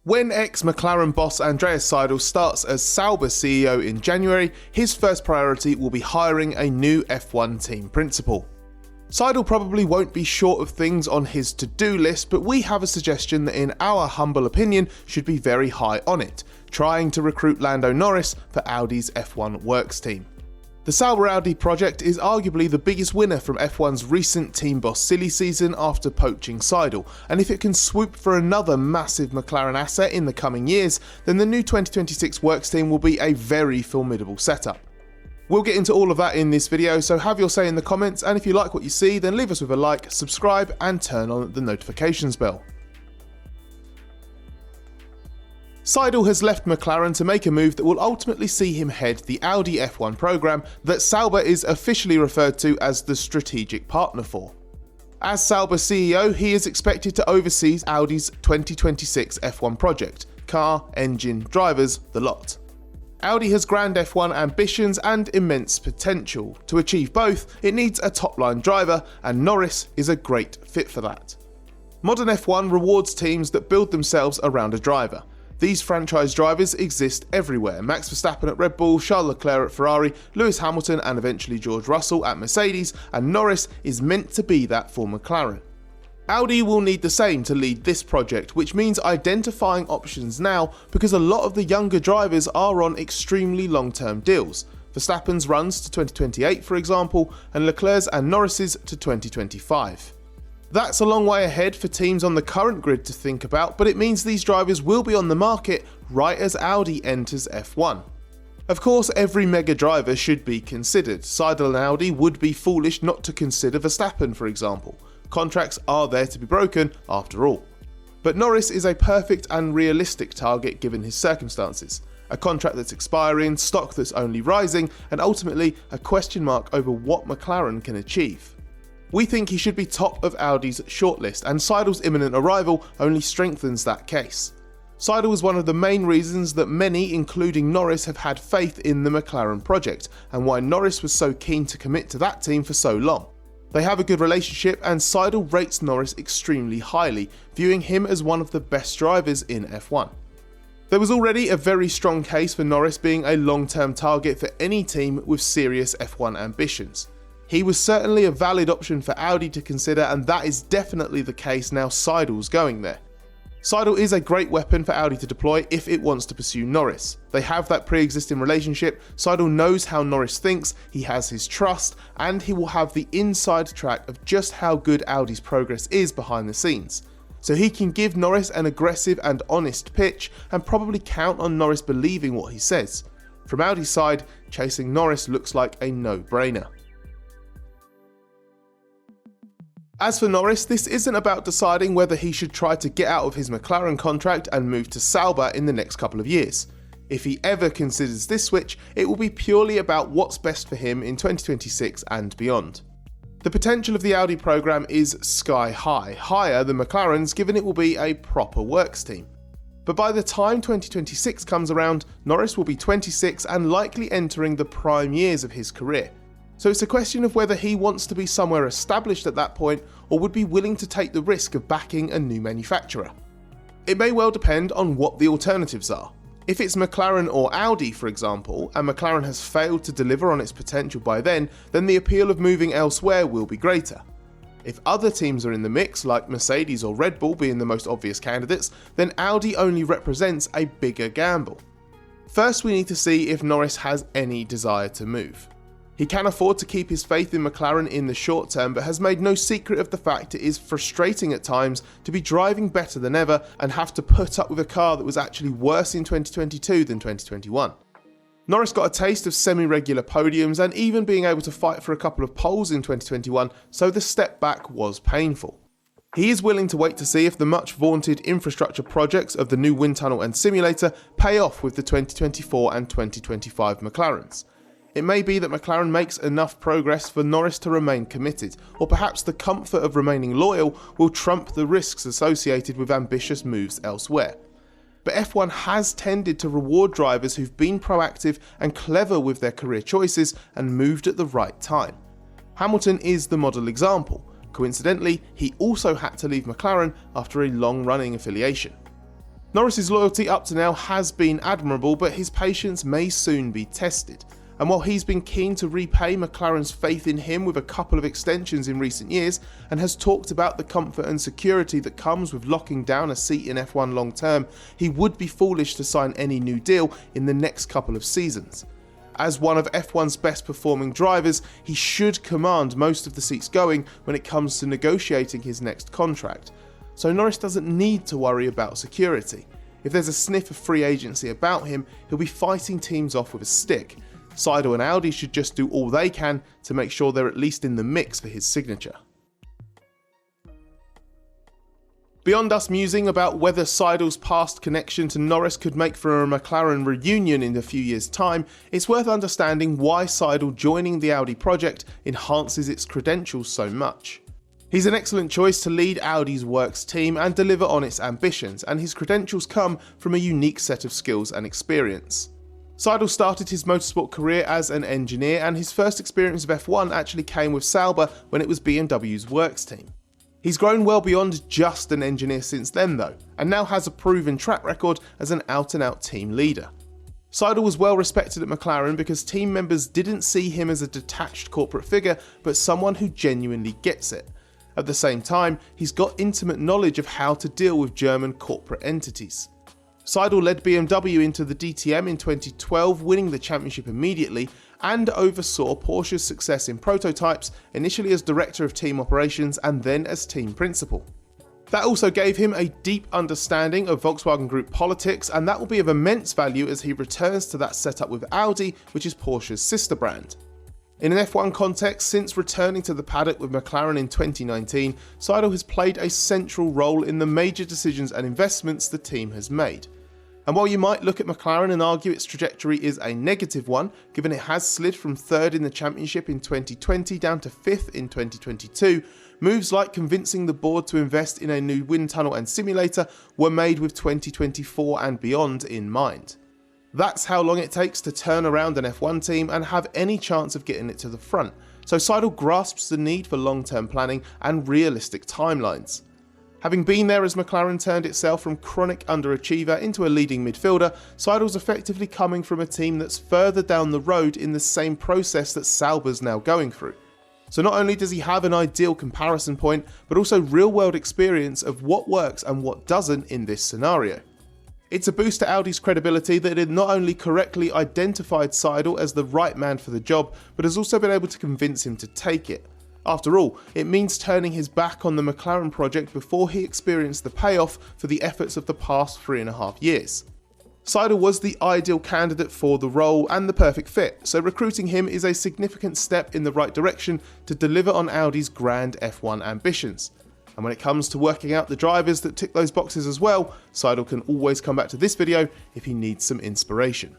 When ex-McLaren boss Andreas Seidl starts as Sauber CEO in January, his first priority will be hiring a new F1 team principal. Seidl probably won't be short of things on his to-do list, but we have a suggestion that in our humble opinion should be very high on it, trying to recruit Lando Norris for Audi's F1 works team. The Sauber-Audi project is arguably the biggest winner from F1's recent team boss silly season after poaching Seidl, and if it can swoop for another massive McLaren asset in the coming years, then the new 2026 works team will be a very formidable setup. We'll get into all of that in this video, so have your say in the comments, and if you like what you see, then leave us with a like, subscribe, and turn on the notifications bell. Seidl has left McLaren to make a move that will ultimately see him head the Audi F1 program that Sauber is officially referred to as the strategic partner for. As Sauber CEO, he is expected to oversee Audi's 2026 F1 project, car, engine, drivers, the lot. Audi has grand F1 ambitions and immense potential. To achieve both, it needs a top-line driver, and Norris is a great fit for that. Modern F1 rewards teams that build themselves around a driver. These franchise drivers exist everywhere: Max Verstappen at Red Bull, Charles Leclerc at Ferrari, Lewis Hamilton and eventually George Russell at Mercedes, and Norris is meant to be that for McLaren. Audi will need the same to lead this project, which means identifying options now because a lot of the younger drivers are on extremely long-term deals. Verstappen's runs to 2028 for example, and Leclerc's and Norris's to 2025. That's a long way ahead for teams on the current grid to think about, but it means these drivers will be on the market right as Audi enters F1. Of course, every mega driver should be considered. Seidl and Audi would be foolish not to consider Verstappen, for example. Contracts are there to be broken, after all. But Norris is a perfect and realistic target given his circumstances. A contract that's expiring, stock that's only rising, and ultimately a question mark over what McLaren can achieve. We think he should be top of Audi's shortlist, and Seidl's imminent arrival only strengthens that case. Seidl was one of the main reasons that many, including Norris, have had faith in the McLaren project, and why Norris was so keen to commit to that team for so long. They have a good relationship, and Seidl rates Norris extremely highly, viewing him as one of the best drivers in F1. There was already a very strong case for Norris being a long-term target for any team with serious F1 ambitions. He was certainly a valid option for Audi to consider, and that is definitely the case now Seidl's going there. Seidl is a great weapon for Audi to deploy if it wants to pursue Norris. They have that pre-existing relationship, Seidl knows how Norris thinks, he has his trust, and he will have the inside track of just how good Audi's progress is behind the scenes. So he can give Norris an aggressive and honest pitch, and probably count on Norris believing what he says. From Audi's side, chasing Norris looks like a no-brainer. As for Norris, this isn't about deciding whether he should try to get out of his McLaren contract and move to Sauber in the next couple of years. If he ever considers this switch, it will be purely about what's best for him in 2026 and beyond. The potential of the Audi program is sky high, higher than McLaren's given it will be a proper works team. But by the time 2026 comes around, Norris will be 26 and likely entering the prime years of his career. So it's a question of whether he wants to be somewhere established at that point or would be willing to take the risk of backing a new manufacturer. It may well depend on what the alternatives are. If it's McLaren or Audi, for example, and McLaren has failed to deliver on its potential by then the appeal of moving elsewhere will be greater. If other teams are in the mix, like Mercedes or Red Bull being the most obvious candidates, then Audi only represents a bigger gamble. First, we need to see if Norris has any desire to move. He can afford to keep his faith in McLaren in the short term, but has made no secret of the fact it is frustrating at times to be driving better than ever and have to put up with a car that was actually worse in 2022 than 2021. Norris got a taste of semi-regular podiums and even being able to fight for a couple of poles in 2021, so the step back was painful. He is willing to wait to see if the much vaunted infrastructure projects of the new wind tunnel and simulator pay off with the 2024 and 2025 McLarens. It may be that McLaren makes enough progress for Norris to remain committed, or perhaps the comfort of remaining loyal will trump the risks associated with ambitious moves elsewhere. But F1 has tended to reward drivers who've been proactive and clever with their career choices and moved at the right time. Hamilton is the model example. Coincidentally, he also had to leave McLaren after a long-running affiliation. Norris's loyalty up to now has been admirable, but his patience may soon be tested. And while he's been keen to repay McLaren's faith in him with a couple of extensions in recent years, and has talked about the comfort and security that comes with locking down a seat in F1 long term, he would be foolish to sign any new deal in the next couple of seasons. As one of F1's best performing drivers, he should command most of the seats going when it comes to negotiating his next contract. So Norris doesn't need to worry about security. If there's a sniff of free agency about him, he'll be fighting teams off with a stick. Seidl and Audi should just do all they can to make sure they're at least in the mix for his signature. Beyond us musing about whether Seidl's past connection to Norris could make for a McLaren reunion in a few years' time, it's worth understanding why Seidl joining the Audi project enhances its credentials so much. He's an excellent choice to lead Audi's works team and deliver on its ambitions, and his credentials come from a unique set of skills and experience. Seidl started his motorsport career as an engineer, and his first experience of F1 actually came with Sauber when it was BMW's works team. He's grown well beyond just an engineer since then though, and now has a proven track record as an out-and-out team leader. Seidl was well respected at McLaren because team members didn't see him as a detached corporate figure, but someone who genuinely gets it. At the same time, he's got intimate knowledge of how to deal with German corporate entities. Seidl led BMW into the DTM in 2012, winning the championship immediately, and oversaw Porsche's success in prototypes, initially as director of team operations and then as team principal. That also gave him a deep understanding of Volkswagen Group politics, and that will be of immense value as he returns to that setup with Audi, which is Porsche's sister brand. In an F1 context, since returning to the paddock with McLaren in 2019, Seidl has played a central role in the major decisions and investments the team has made. And while you might look at McLaren and argue its trajectory is a negative one, given it has slid from 3rd in the championship in 2020 down to 5th in 2022, moves like convincing the board to invest in a new wind tunnel and simulator were made with 2024 and beyond in mind. That's how long it takes to turn around an F1 team and have any chance of getting it to the front, so Seidl grasps the need for long-term planning and realistic timelines. Having been there as McLaren turned itself from chronic underachiever into a leading midfielder, Seidl's effectively coming from a team that's further down the road in the same process that Sauber's now going through. So not only does he have an ideal comparison point, but also real-world experience of what works and what doesn't in this scenario. It's a boost to Audi's credibility that it not only correctly identified Seidl as the right man for the job, but has also been able to convince him to take it. After all, it means turning his back on the McLaren project before he experienced the payoff for the efforts of the past 3.5 years. Seidl was the ideal candidate for the role and the perfect fit, so recruiting him is a significant step in the right direction to deliver on Audi's grand F1 ambitions. And when it comes to working out the drivers that tick those boxes as well, Seidl can always come back to this video if he needs some inspiration.